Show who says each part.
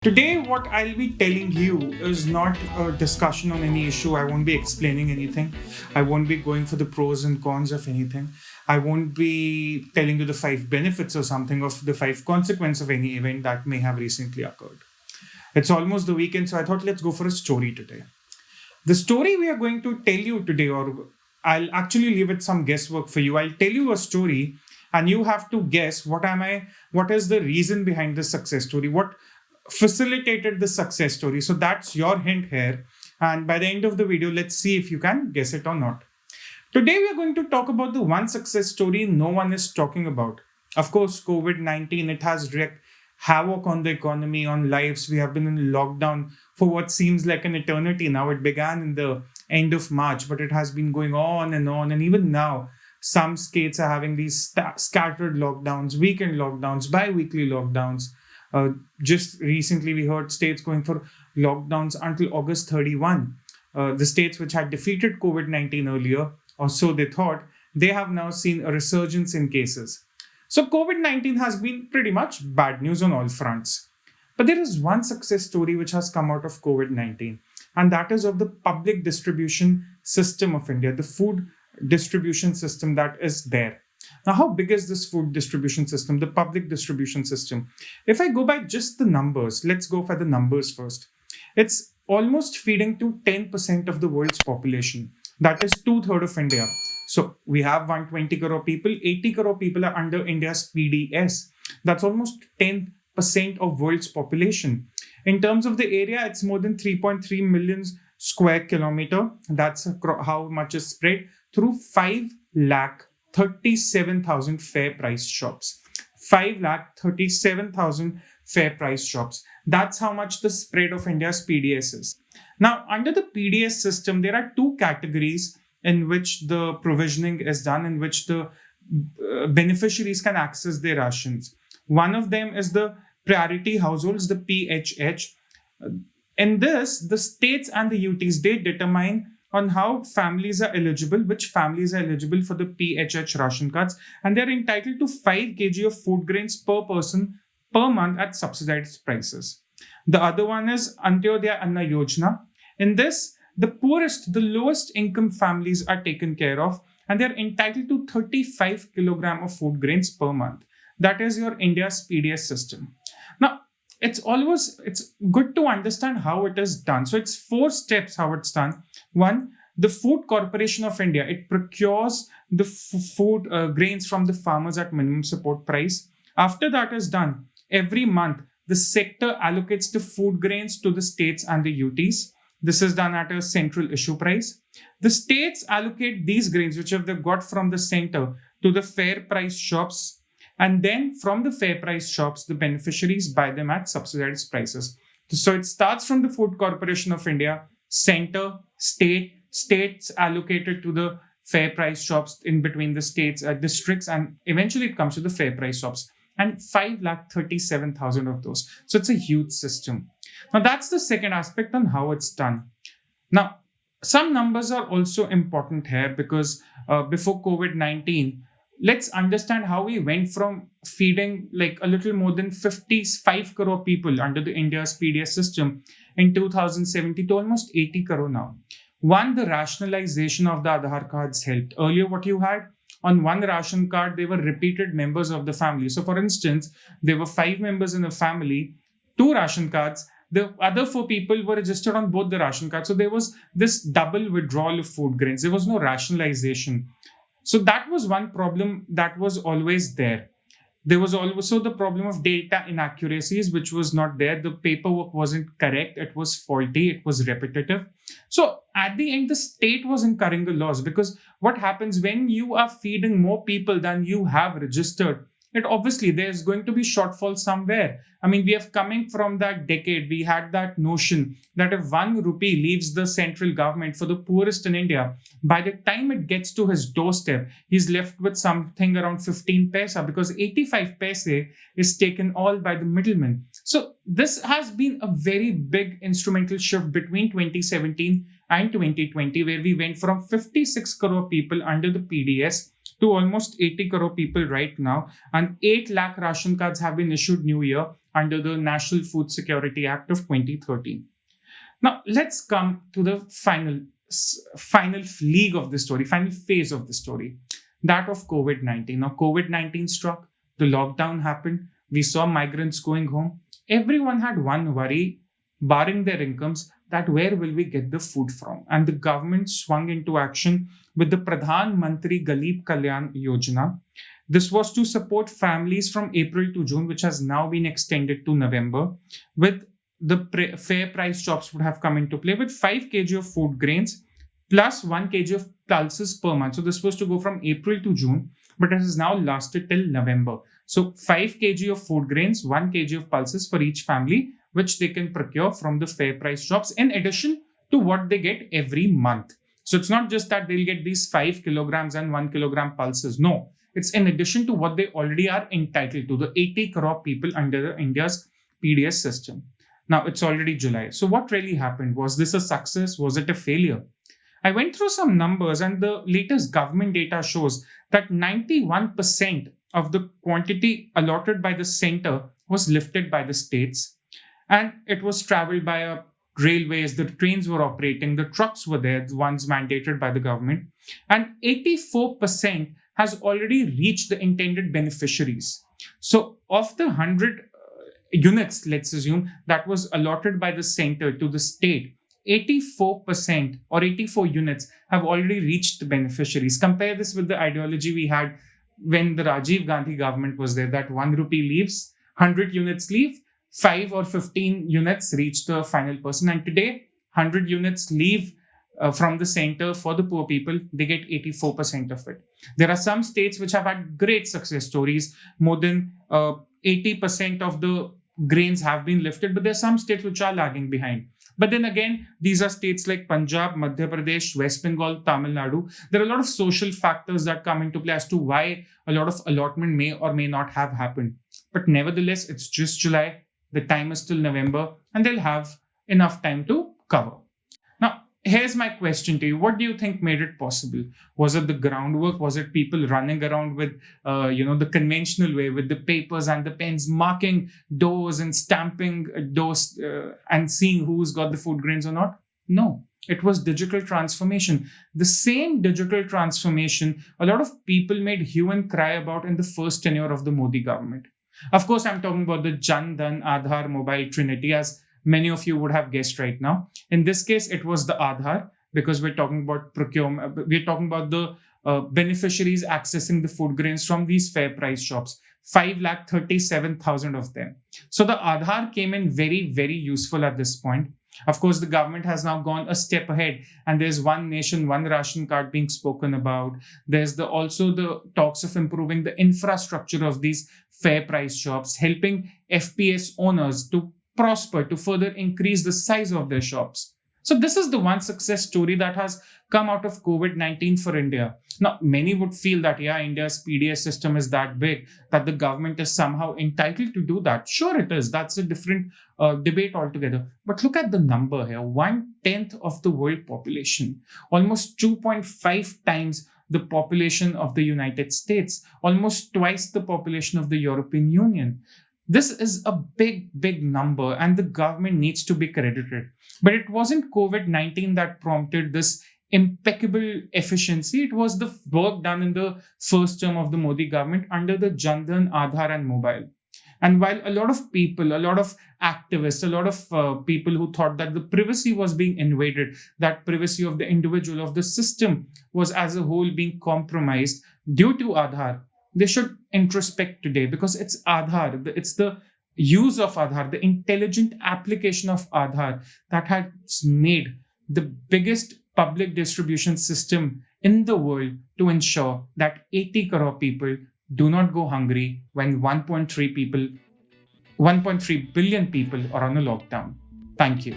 Speaker 1: Today, what I'll be telling you is not a discussion on any issue. I won't be explaining anything. I won't be going for the pros and cons of anything. I won't be telling you the five benefits or something of the five consequences of any event that may have recently occurred. It's almost the weekend, so I thought let's go for a story today. The story we are going to tell you today, or I'll actually leave it some guesswork for you. I'll tell you a story, and you have to guess what is the reason behind the success story, what facilitated the success story. So that's your hint here. And by the end of the video, let's see if you can guess it or not. Today, we are going to talk about the one success story no one is talking about. Of course, COVID-19, it has wreaked havoc on the economy, on lives. We have been in lockdown for what seems like an eternity now. It began in the end of March, but it has been going on and on. And even now, some states are having these scattered lockdowns, weekend lockdowns, bi-weekly lockdowns. Just recently, we heard states going for lockdowns until August 31. The states which had defeated COVID-19 earlier, or so they thought, they have now seen a resurgence in cases. So COVID-19 has been pretty much bad news on all fronts. But there is one success story which has come out of COVID-19, and that is of the public distribution system of India, the food distribution system that is there. Now, how big is this food distribution system, the public distribution system? If I go by just the numbers, let's go for the numbers first. It's almost feeding to 10% of the world's population. That is two-thirds of India. So we have 120 crore people, 80 crore people are under India's PDS. That's almost 10% of world's population. In terms of the area, it's more than 3.3 million square kilometer. That's how much is spread through 5,37,000 fair price shops. 5,37,000 fair price shops. That's how much the spread of India's PDS is. Now, under the PDS system, there are two categories in which the provisioning is done, in which the beneficiaries can access their rations. One of them is the priority households, the PHH. In this, the states and the UTs, they determine on how families are eligible, which families are eligible for the PHH ration cards, and they're entitled to 5 kg of food grains per person per month at subsidized prices. The other one is Antyodaya Anna Yojana. In this, the poorest, the lowest income families are taken care of, and they're entitled to 35 kilogram of food grains per month. That is your India's PDS system. Now, it's good to understand how it is done. So it's 4 steps how it's done. One, the Food Corporation of India, it procures the food grains from the farmers at minimum support price. After that is done, every month, the sector allocates the food grains to the states and the UTs. This is done at a central issue price. The states allocate these grains, which have they got from the center, to the fair price shops. And then from the fair price shops, the beneficiaries buy them at subsidized prices. So it starts from the Food Corporation of India, center, states allocated to the fair price shops in between the states, districts, and eventually it comes to the fair price shops. And 5,37,000 of those. So it's a huge system. Now that's the second aspect on how it's done. Now, some numbers are also important here because before COVID-19, let's understand how we went from feeding like a little more than 55 crore people under the India's PDS system in 2017 to almost 80 crore now. One, the rationalization of the Aadhaar cards helped. Earlier, what you had on one ration card, they were repeated members of the family. So, for instance, there were 5 members in a family, 2 ration cards. The other 4 people were registered on both the ration cards. So, there was this double withdrawal of food grains. There was no rationalization. So, that was one problem that was always there. There was also the problem of data inaccuracies, which was not there. The paperwork wasn't correct. It was faulty. It was repetitive. So at the end, the state was incurring a loss because what happens when you are feeding more people than you have registered? It obviously there's going to be shortfall somewhere. I mean, we have coming from that decade. We had that notion that if 1 rupee leaves the central government for the poorest in India, by the time it gets to his doorstep, he's left with something around 15 paisa because 85 paise is taken all by the middlemen. So this has been a very big instrumental shift between 2017 and 2020, where we went from 56 crore people under the PDS to almost 80 crore people right now, and 8 lakh ration cards have been issued new year, under the National Food Security Act of 2013. Now, let's come to the final league of the story, final phase of the story, that of COVID-19. Now, COVID-19 struck, the lockdown happened, we saw migrants going home. Everyone had one worry, barring their incomes, that where will we get the food from? And the government swung into action with the Pradhan, Mantri, Garib, Kalyan Yojana. This was to support families from April to June, which has now been extended to November, with the fair price shops would have come into play with 5 kg of food grains plus 1 kg of pulses per month. So this was to go from April to June, but it has now lasted till November. So 5 kg of food grains, 1 kg of pulses for each family, which they can procure from the fair price shops in addition to what they get every month. So it's not just that they'll get these 5 kilograms and 1 kilogram pulses. No, it's in addition to what they already are entitled to, the 80 crore people under India's PDS system. Now, it's already July. So what really happened? Was this a success? Was it a failure? I went through some numbers, and the latest government data shows that 91% of the quantity allotted by the center was lifted by the states. And it was traveled by railways, the trains were operating, the trucks were there, the ones mandated by the government. And 84% has already reached the intended beneficiaries. So of the 100 units, let's assume, that was allotted by the center to the state, 84% or 84 units have already reached the beneficiaries. Compare this with the ideology we had when the Rajiv Gandhi government was there, that 1 rupee leaves, 100 units leave, 5 or 15 units reach the final person. And today, 100 units leave from the center for the poor people, they get 84% of it. There are some states which have had great success stories. More than 80% of the grains have been lifted, but there are some states which are lagging behind. But then again, these are states like Punjab, Madhya Pradesh, West Bengal, Tamil Nadu. There are a lot of social factors that come into play as to why a lot of allotment may or may not have happened. But nevertheless, it's just July. The time is till November, and they'll have enough time to cover. Now, here's my question to you. What do you think made it possible? Was it the groundwork? Was it people running around with, the conventional way, with the papers and the pens, marking doors and stamping doors and seeing who's got the food grains or not? No, it was digital transformation. The same digital transformation a lot of people made hue and cry about in the first tenure of the Modi government. Of course, I'm talking about the Jan Dhan Aadhaar mobile trinity, as many of you would have guessed right now. In this case, it was the Aadhaar, because we're talking about procurement. We're talking about the beneficiaries accessing the food grains from these fair price shops, 537,000 of them. So the Aadhaar came in very, very useful at this point. Of course, the government has now gone a step ahead, and there's one nation, one ration card being spoken about. There's also the talks of improving the infrastructure of these fair price shops, helping FPS owners to prosper, to further increase the size of their shops. So this is the one success story that has come out of COVID-19 for India. Now, many would feel that, India's PDS system is that big that the government is somehow entitled to do that. Sure, it is. That's a different debate altogether. But look at the number here. 1/10 of the world population, almost 2.5 times the population of the United States, almost twice the population of the European Union. This is a big, big number, and the government needs to be credited. But it wasn't COVID-19 that prompted this impeccable efficiency. It was the work done in the first term of the Modi government under the Jan Dhan, Aadhaar and mobile. And while a lot of people, a lot of activists, a lot of people who thought that the privacy was being invaded, that privacy of the individual, of the system was as a whole being compromised due to Aadhaar, they should introspect today, because it's Aadhaar, it's the use of Aadhaar, the intelligent application of Aadhaar that has made the biggest public distribution system in the world to ensure that 80 crore people do not go hungry when 1.3 billion people are on a lockdown. Thank you.